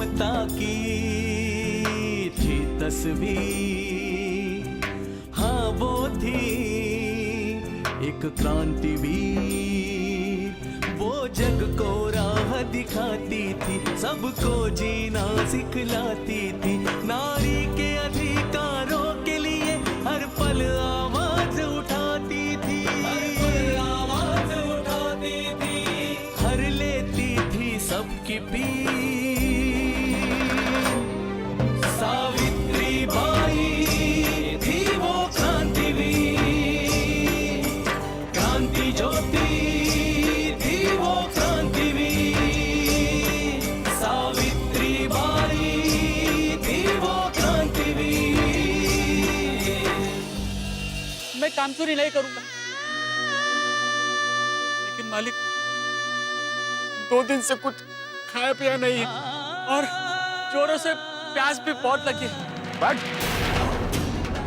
ममता की थी तस्वीर, हाँ वो थी एक क्रांतिवीर। वो जग को राह दिखाती थी, सबको जीना सिखलाती थी। नारी के अधिकारों के लिए हर पल आवाज उठाती थी, आवाज उठाती थी। हर लेती थी सबकी पीर। सावित्री बाई थी वो क्रांतिवीर, क्रांति ज्योति थी वो क्रांतिवीर। सावित्री बाई थी वो क्रांतिवीर। मैं काम चोरी नहीं करूंगा, लेकिन मालिक 2 दिन से कुछ खाया पिया नहीं है और जोरों से प्यास भी बहुत लगी है। बट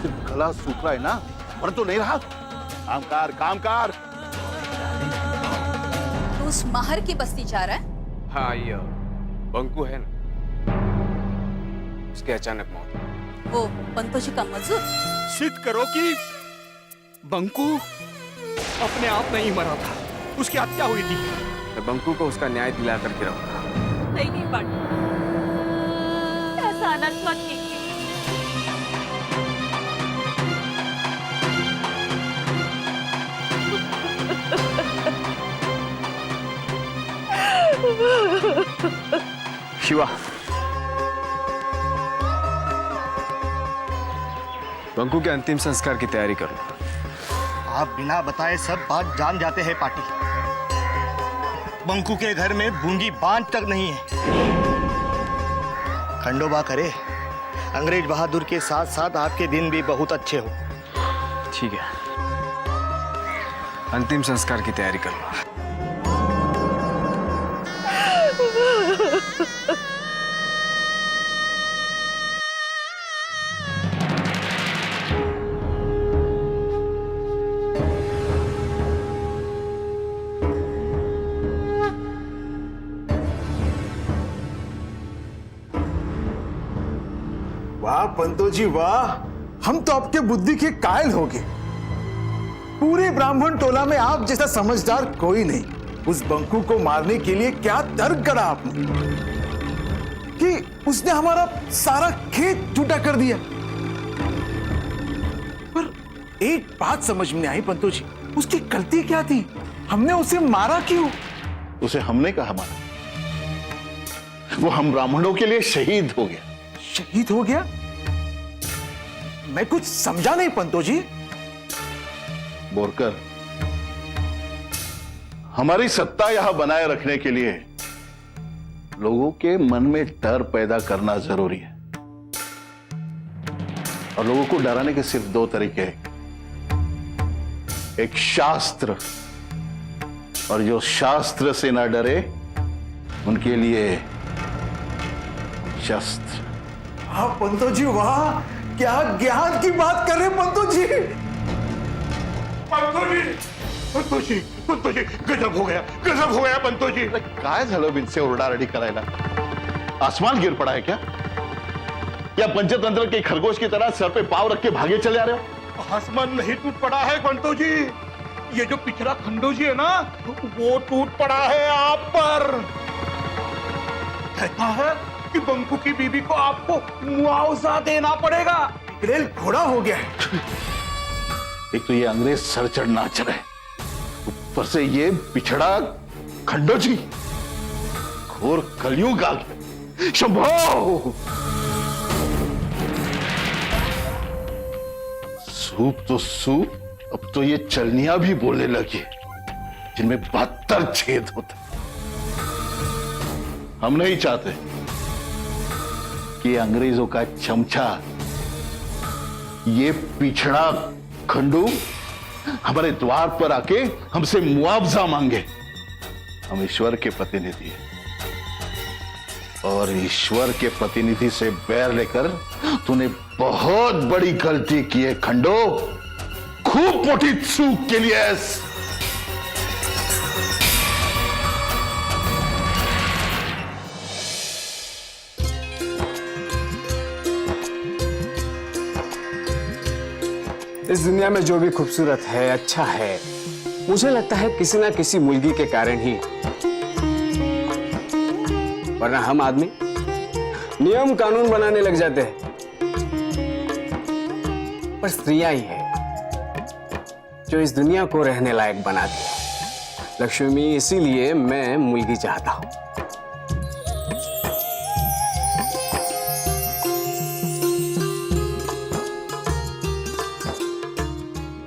सिर्फ गला सूख रहा है ना, पर तो नहीं रहा। काम कार। तो उस माहर की बस्ती जा रहा है? हाँ, ये बंकू है ना, उसके अचानक मौत। वो पंतोजी का मजदूर? सिद्ध करो कि बंकू अपने आप नहीं मरा था, उसकी हत्या हुई थी। मैं बंकू को उसका न्याय दिला करके रहूंगा। नहीं पांडु, ऐसा अनर्थ मत कीजिए। शिवा, बंकू के अंतिम संस्कार की तैयारी कर लो। आप बिना बताए सब बात जान जाते हैं पाटी। बंकू के घर में बूंदी बांध तक नहीं है। खंडोबा करे, अंग्रेज बहादुर के साथ साथ आपके दिन भी बहुत अच्छे हो। ठीक है, अंतिम संस्कार की तैयारी कर लो। वाह पंतोजी वाह, हम तो आपके बुद्धि के कायल हो गए। पूरे ब्राह्मण टोला में आप जैसा समझदार कोई नहीं। उस बंकू को मारने के लिए क्या तर्क करा आपने कि उसने हमारा सारा खेत झूठा कर दिया। पर एक बात समझ में नहीं आई पंतोजी, उसकी गलती क्या थी? हमने उसे मारा क्यों? उसे हमने कहा मारा, वो हम ब्राह्मणों के लिए शहीद हो गया। शहीद हो गया? मैं कुछ समझा नहीं पंतोजी। बोरकर, हमारी सत्ता यहां बनाए रखने के लिए लोगों के मन में डर पैदा करना जरूरी है। और लोगों को डराने के सिर्फ 2 तरीके हैं, एक शास्त्र, और जो शास्त्र से ना डरे उनके लिए शस्त्र। हाँ पंतोजी वाह, क्या ज्ञान की बात कर रहे हैं पंतोजी। पंतोजी गजब हो गया पंतोजी। काय झालं बिनसे ओरडारडी करायला? आसमान गिर पड़ा है क्या? या पंचतंत्र के खरगोश की तरह सर पे पाव रख के भागे चले आ रहे हो? आसमान नहीं टूट पड़ा है पंतोजी, ये जो पिछड़ा खंडोजी है ना, वो टूट पड़ा है आप पर। कहता है कि बंकू की बीबी को आपको मुआवजा देना पड़ेगा। रेल घोड़ा हो गया है। एक तो ये अंग्रेज सर चढ़ नाच रहे, ऊपर से ये पिछड़ा खंडोजी। घोर कलयुग आ गया। शंभो! सूप तो सूप, अब तो ये चलनियां भी बोलने लगी, जिनमें 72 छेद होते। हम नहीं चाहते कि अंग्रेजों का चमचा, ये पिछड़ा खंडू हमारे द्वार पर आके हमसे मुआवजा मांगे। हम ईश्वर के प्रतिनिधि हैं और ईश्वर के प्रतिनिधि से बैर लेकर तूने बहुत बड़ी गलती की है खंडो। खूब मोटी चूक के लिए इस दुनिया में जो भी खूबसूरत है, अच्छा है, मुझे लगता है किसी ना किसी मुर्गी के कारण ही, वरना हम आदमी नियम कानून बनाने लग जाते हैं। पर स्त्रियां ही है जो इस दुनिया को रहने लायक बनाती है। लक्ष्मी, इसीलिए मैं मुर्गी चाहता हूं।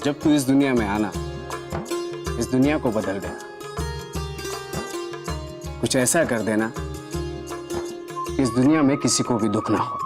जब तू इस दुनिया में आना, इस दुनिया को बदल देना, कुछ ऐसा कर देना कि इस दुनिया में किसी को भी दुख ना हो,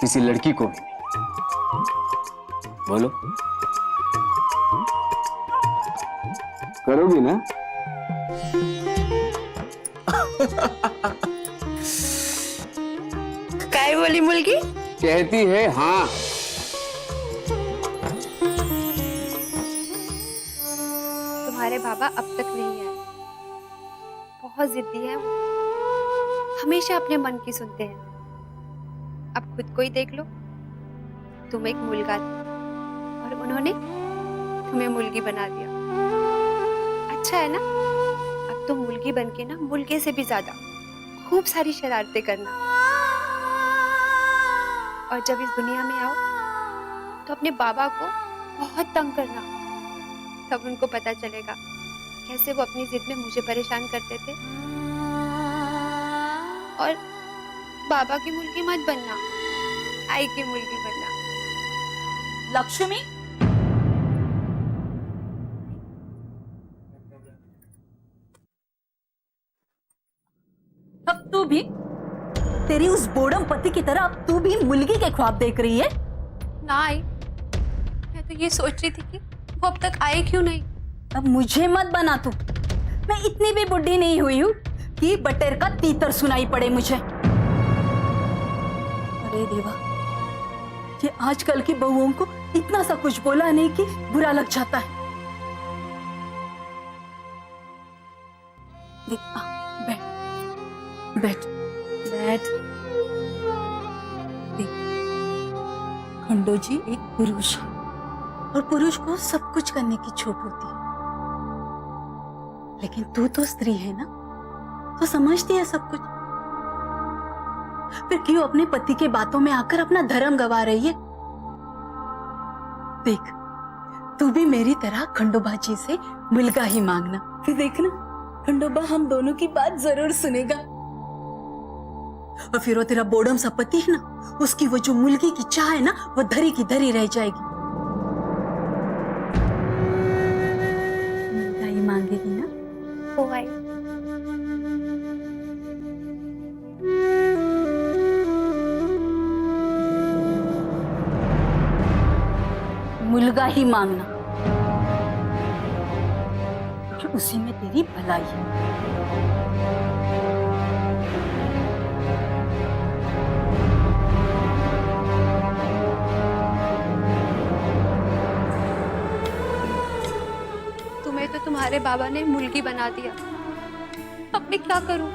किसी लड़की को भी नहीं। बोलो, करोगी ना? काय बोली मुर्गी? कहती है हाँ। तुम्हारे बाबा अब तक नहीं आए। बहुत जिद्दी है वो, हमेशा अपने मन की सुनते हैं। अब खुद को ही देख लो, तुम एक मुर्गा थी और उन्होंने तुम्हें मुर्गी बना दिया। अच्छा है ना? अब तुम मुर्गी बनके ना मुर्गे से भी ज्यादा खूब सारी शरारतें करना, और जब इस दुनिया में आओ तो अपने बाबा को बहुत तंग करना। तब उनको पता चलेगा कैसे वो अपनी जिद में मुझे परेशान करते थे। और बाबा की मुर्गी मत बनना, आई की मुर्गी बनना। लक्ष्मी, अब तू भी तेरी उस बोडम पति की तरह अब तू भी मुर्गी के ख्वाब देख रही है? ना आई, मैं तो ये सोच रही थी कि वो अब तक आए क्यों नहीं। अब मुझे मत बना तू, मैं इतनी भी बुढ़ी नहीं हुई हूँ कि बटेर का तीतर सुनाई पड़े मुझे। अरे देवा, ये आजकल की बहुओं को इतना सा कुछ बोला नहीं कि बुरा लग जाता है। देख, बैठ बैठ बैठ। देख, खंडो जी एक पुरुष है और पुरुष को सब कुछ करने की छूट होती है, लेकिन तू तो स्त्री है ना, तो समझती है सब कुछ। फिर क्यों अपने पति के बातों में आकर अपना धर्म गवा रही है? देख, तू भी मेरी तरह खंडोबा जी से मुर्गा ही मांगना, फिर देखना खंडोबा हम दोनों की बात जरूर सुनेगा। और फिर वो तेरा बोडम सा पति है ना, उसकी वो जो मुर्गी की चाह है ना, वो धरी की धरी रह जाएगी। मुर्गा ही मांगेगी ना? ओ आई, मुर्गा ही मांगना, क्योंकि उसी में तेरी भलाई है। तुम्हें तो तुम्हारे बाबा ने मुर्गी बना दिया। अब मैं क्या करूं?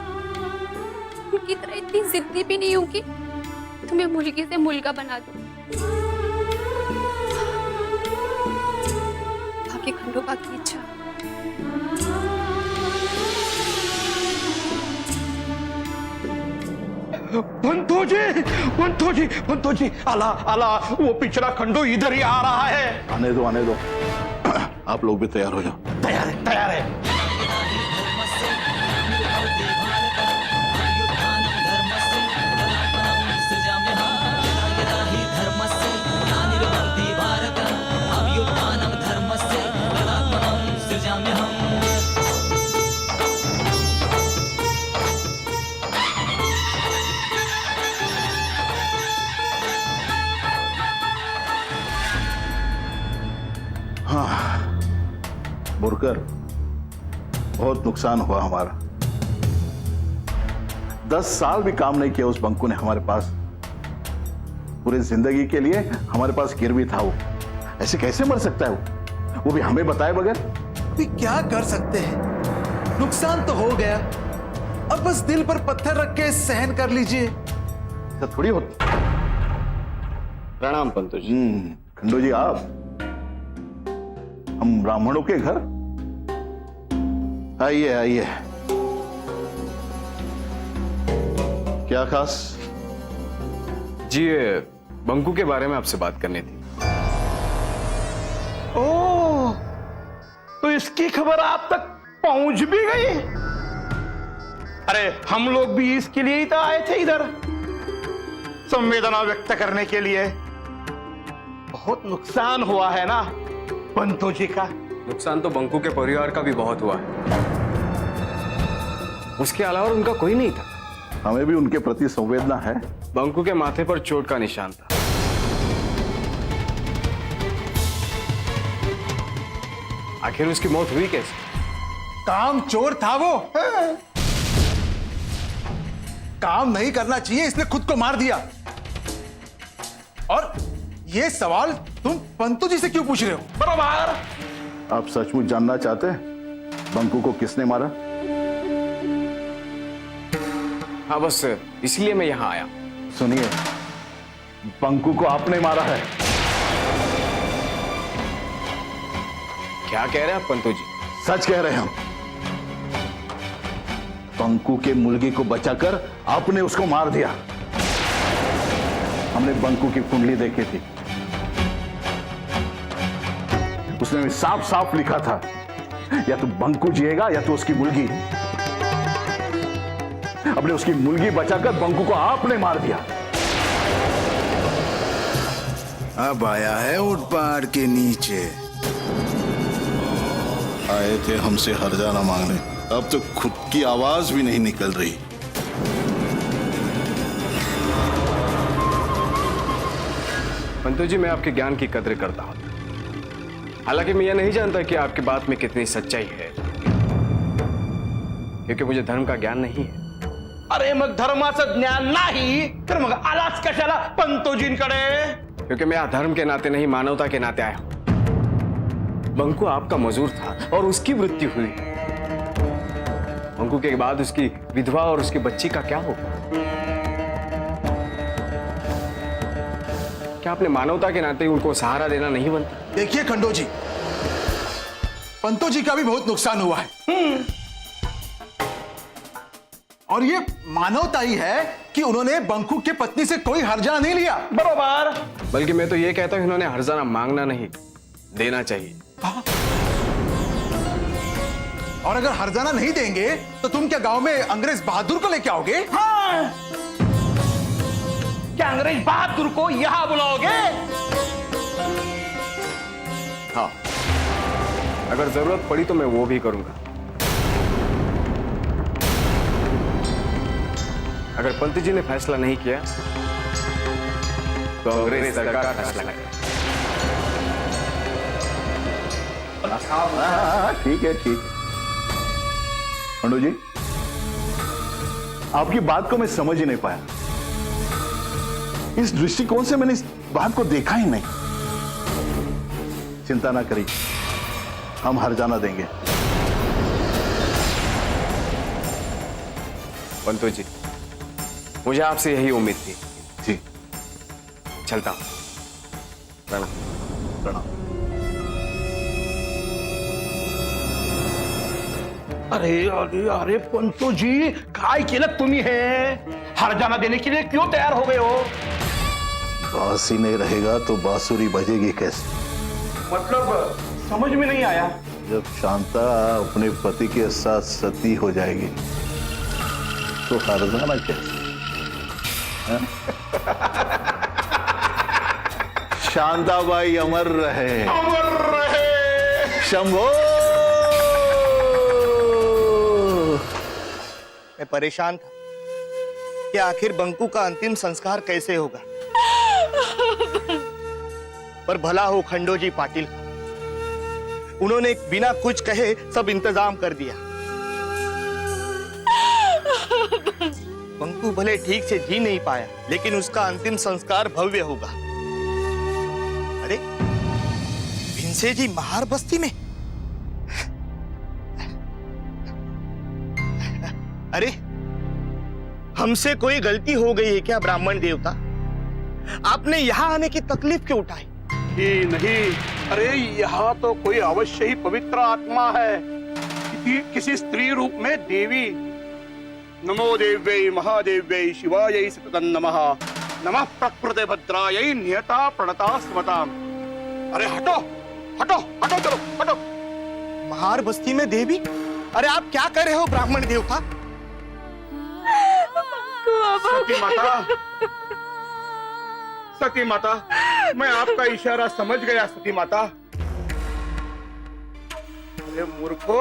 उनकी तरह इतनी जिद्दी भी नहीं हूं कि तुम्हें मुर्गी से मुर्गा बना दूं। बाकी खंडोबा की इच्छा। बंतू जी, आला आला, वो पिछड़ा खंडू इधर ही आ रहा है। आने दो, आने दो। आप लोग भी तैयार हो जाओ। तैयार है, तैयार है। बुरकर, बहुत नुकसान हुआ हमारा। 10 साल भी काम नहीं किया उस बंकू ने हमारे पास। पूरी जिंदगी के लिए हमारे पास गिरवी था वो। ऐसे कैसे मर सकता है वो भी हमें बताए बगैर? भी क्या कर सकते हैं, नुकसान तो हो गया, अब बस दिल पर पत्थर रख के सहन कर लीजिए। ऐसा थोड़ी होता। प्रणाम पंतु जी। खंडू जी, आप हम ब्राह्मणों के घर? आइए आइए। क्या खास? जी, ये बंकू के बारे में आपसे बात करनी थी। ओह, तो इसकी खबर आप तक पहुंच भी गई? अरे हम लोग भी इसके लिए ही तो आए थे इधर, संवेदना व्यक्त करने के लिए। बहुत नुकसान हुआ है ना पंतो जी का। नुकसान तो बंकू के परिवार का भी बहुत हुआ है, उसके अलावा उनका कोई नहीं था। हमें भी उनके प्रति संवेदना है। बंकू के माथे पर चोट का निशान था। आखिर उसकी मौत हुई कैसे? काम चोर था वो। काम नहीं करना चाहिए इसलिए खुद को मार दिया। और ये सवाल तुम पंतु जी से क्यों पूछ रहे हो? बराबर। आप सचमुच जानना चाहते हैं बंकू को किसने मारा? हाँ, बस इसलिए मैं यहां आया। सुनिए, बंकू को आपने मारा है। क्या कह रहे हैं आप पंतु जी? सच कह रहे हैं हम। बंकू के मुर्गी को बचाकर आपने उसको मार दिया। हमने बंकू की कुंडली देखी थी, उसने साफ साफ लिखा था या तो बंकू जिएगा या तो उसकी मुर्गी। अपने उसकी मुर्गी बचाकर बंकू को आपने मार दिया। अब आया है ऊंट पहाड़ के नीचे। आए थे हमसे हरजाना मांगने, अब तो खुद की आवाज भी नहीं निकल रही। पंतु जी, मैं आपके ज्ञान की कदर करता हूं। हालांकि मैं यह नहीं जानता कि आपकी बात में कितनी सच्चाई है, क्योंकि मुझे धर्म का ज्ञान नहीं है। अरे मग धर्माचं ज्ञान नाही तर मग आलाच कशाला पंतोजींकडे? क्योंकि मैं धर्म के नाते नहीं, मानवता के नाते आया हूं। बंकू आपका मजदूर था और उसकी मृत्यु हुई। बंकू के बाद उसकी विधवा और उसकी बच्ची का क्या होगा? क्या आपने मानवता के नाते उनको सहारा देना नहीं बनता? देखिए खंडो जी, पंतो जी का भी बहुत नुकसान हुआ है। और ये मानवता ही है कि उन्होंने बंकू के पत्नी से कोई हर्जाना नहीं लिया। बरोबर। बल्कि मैं तो ये कहता हूं, इन्होंने हर्जाना मांगना नहीं, देना चाहिए। और अगर हर्जाना नहीं देंगे तो तुम क्या गांव में अंग्रेज बहादुर को लेके आओगे? हाँ। क्या अंग्रेज बहादुर को यहां बुलाओगे? हाँ, अगर जरूरत पड़ी तो मैं वो भी करूंगा। अगर पंत जी ने फैसला नहीं किया तो अंग्रेज सरकार फैसला करेगी। ठीक है, ठीक। खंडू जी, आपकी बात को मैं समझ ही नहीं पाया। इस दृष्टिकोण से मैंने इस बात को देखा ही नहीं। चिंता ना करिए, हम हर्जाना देंगे। पंतु जी, मुझे आपसे यही उम्मीद थी। जी, चलता हूं। प्रणाम। प्रणाम। अरे अरे अरे पंतो जी, काय केलं तुम्ही? हे हरजाना देने के लिए क्यों तैयार हो गए हो? बांस ही नहीं रहेगा तो बांसुरी बजेगी कैसे? मतलब समझ में नहीं आया। जब शांता अपने पति के साथ सती हो जाएगी तो हरजाना कैसे? शांताबाई अमर रहे। अमर रहे। शंभो। मैं परेशान था कि आखिर बंकू का अंतिम संस्कार कैसे होगा। पर भला हो खंडोजी पाटिल का, उन्होंने बिना कुछ कहे सब इंतजाम कर दिया। बंकू भले ठीक से जी नहीं पाया, लेकिन उसका अंतिम संस्कार भव्य होगा। अरे भिंसे जी महार बस्ती में? अरे हमसे कोई गलती हो गई है क्या ब्राह्मण देवता? आपने यहां आने की तकलीफ क्यों उठाई? नहीं नहीं, अरे यहाँ तो कोई अवश्य ही पवित्र आत्मा है, किसी स्त्री रूप में देवी। नमो देव्यै महादेव्यै शिवायै सततं नमः। नमः प्रकृते भद्रायै नियता प्रणता स्मताम्। अरे हटो हटो हटो, चलो हटो। महार बस्ती में देवी? अरे आप क्या कर रहे हो ब्राह्मण देवता? सती माता, सती माता, मैं आपका इशारा समझ गया सती माता। अरे मूर्खो,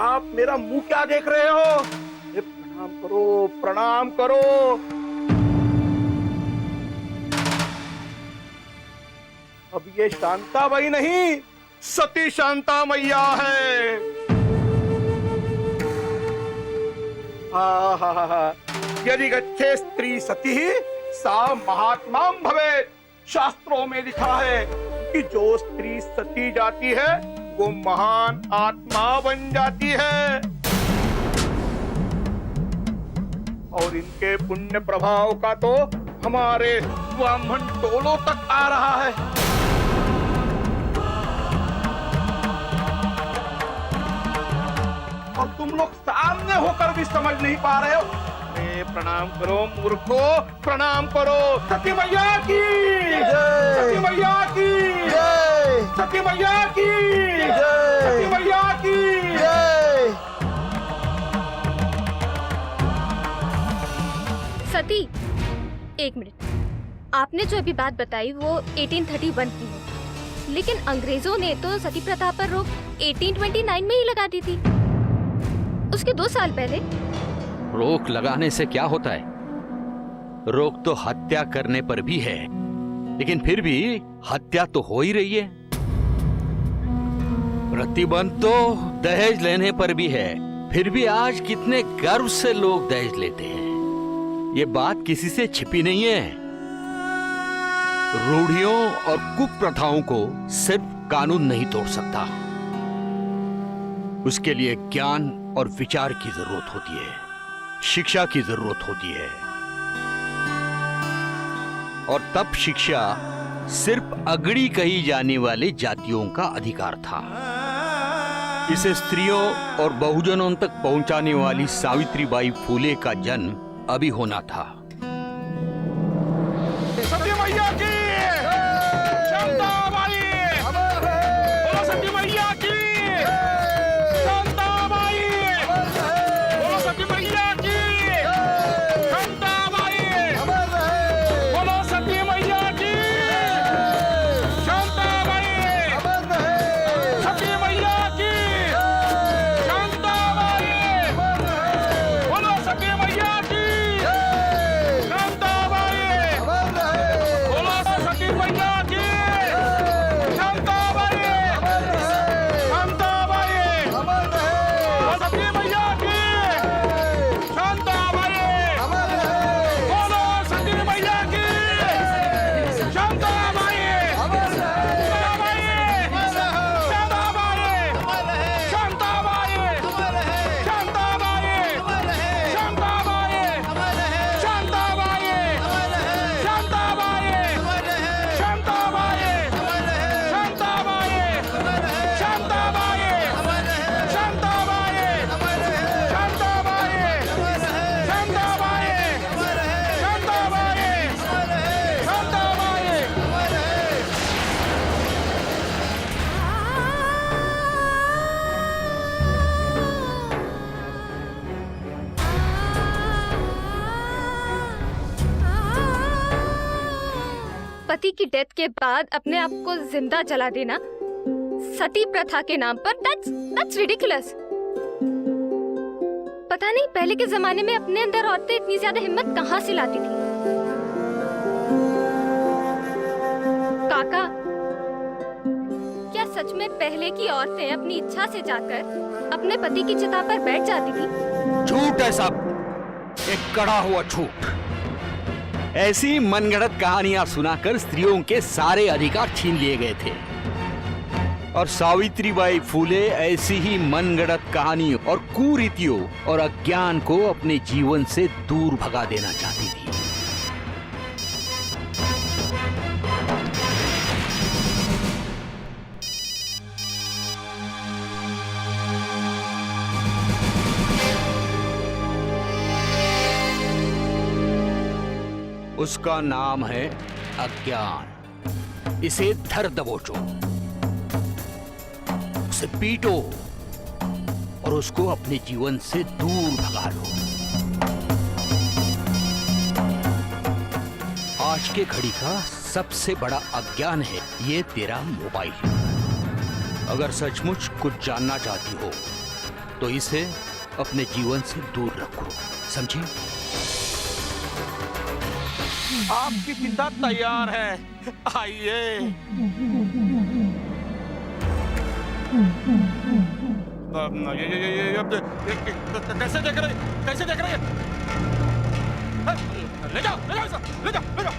आप मेरा मुंह क्या देख रहे हो? अरे प्रणाम करो, प्रणाम करो। अब ये शांताबाई नहीं, सती शांता मैया है। हा यदि गच्छे स्त्री सती सा महात्मा भवेत्। शास्त्रों में लिखा है कि जो स्त्री सती जाती है वो महान आत्मा बन जाती है, और इनके पुण्य प्रभाव का तो हमारे ब्राह्मण टोलों तक आ रहा है। और तुम लोग सामने होकर भी समझ नहीं पा रहे हो। अरे प्रणाम करो मूर्खो, प्रणाम करो। सती मैया की जय, सती मैया की जय, सती मैया की जय, सती मैया की जय। सती, एक मिनट। आपने जो अभी बात बताई वो 1831 की है, लेकिन अंग्रेजों ने तो सती प्रथा पर रोक 1829 में ही लगा दी थी, उसके 2 साल पहले। रोक लगाने से क्या होता है? रोक तो हत्या करने पर भी है, लेकिन फिर भी हत्या तो हो ही रही है। प्रतिबंध तो दहेज लेने पर भी है, फिर भी आज कितने गर्व से लोग दहेज लेते हैं। ये बात किसी से छिपी नहीं है। रूढ़ियों और कुप्रथाओं को सिर्फ कानून नहीं तोड़ सकता, उसके लिए ज्ञान और विचार की जरूरत होती है, शिक्षा की जरूरत होती है। और तब शिक्षा सिर्फ अगड़ी कही जाने वाले जातियों का अधिकार था। इसे स्त्रियों और बहुजनों तक पहुंचाने वाली सावित्रीबाई फूले का जन्म अभी होना था। सती मैया की शांताबाई, बोलो सती मैया की शांताबाई, बोलो सती मैया की शांताबाई, बोलो सती मैया की शांताबाई, सती मैया की शांताबाई, बोलो सती मैया की पति की डेथ के बाद अपने आप को जिंदा जला देना सती प्रथा के नाम पर, that's ridiculous। पता नहीं पहले के जमाने में अपने अंदर औरतें इतनी ज्यादा हिम्मत कहाँ से लाती थी। काका, क्या सच में पहले की औरतें अपनी इच्छा से जाकर अपने पति की चिता पर बैठ जाती थी? झूठ है सब, एक कड़ा हुआ झूठ। ऐसी मनगढ़ंत कहानियां सुनाकर स्त्रियों के सारे अधिकार छीन लिए गए थे, और सावित्रीबाई फूले ऐसी ही मनगढ़ंत कहानियों और कुरीतियों और अज्ञान को अपने जीवन से दूर भगा देना चाहती थी। उसका नाम है अज्ञान। इसे धर दबोचो, उसे पीटो और उसको अपने जीवन से दूर भगा लो। आज के घड़ी का सबसे बड़ा अज्ञान है ये तेरा मोबाइल। अगर सचमुच कुछ जानना चाहती हो तो इसे अपने जीवन से दूर रखो, समझी? आपकी पिता तैयार है, आइए। कैसे देख रहे, कैसे देख रहे? ले जाओ, ले जाओ इसे, ले जाओ, ले जाओ।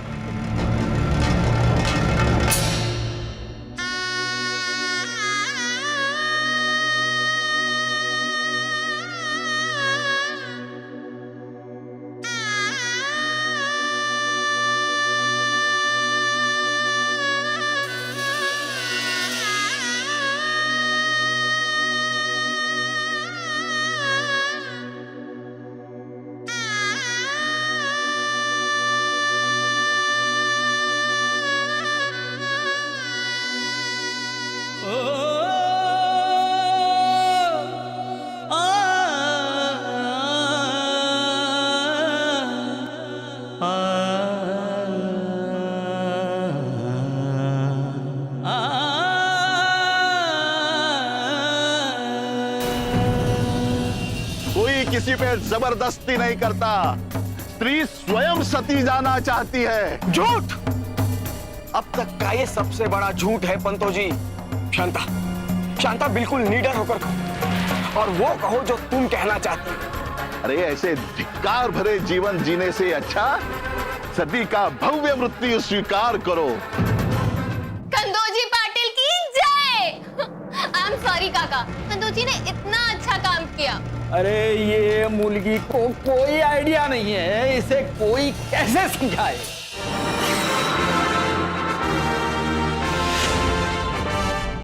कोई किसी पे जबरदस्ती नहीं करता, स्त्री स्वयं सती जाना चाहती है। झूठ! अब तक का ये सबसे बड़ा झूठ है पंतो जी। शांता, शांता बिल्कुल निडर होकर कहो और वो कहो जो तुम कहना चाहती हो। अरे ऐसे धिक्कार भरे जीवन जीने से अच्छा सती का भव्य मृत्यु स्वीकार करो। कंदोजी पाटिल की जय। आई एम सॉरी काका, कंदोजी ने इतना अच्छा काम किया। अरे ये मुलगी को कोई आइडिया नहीं है, इसे कोई कैसे समझाए?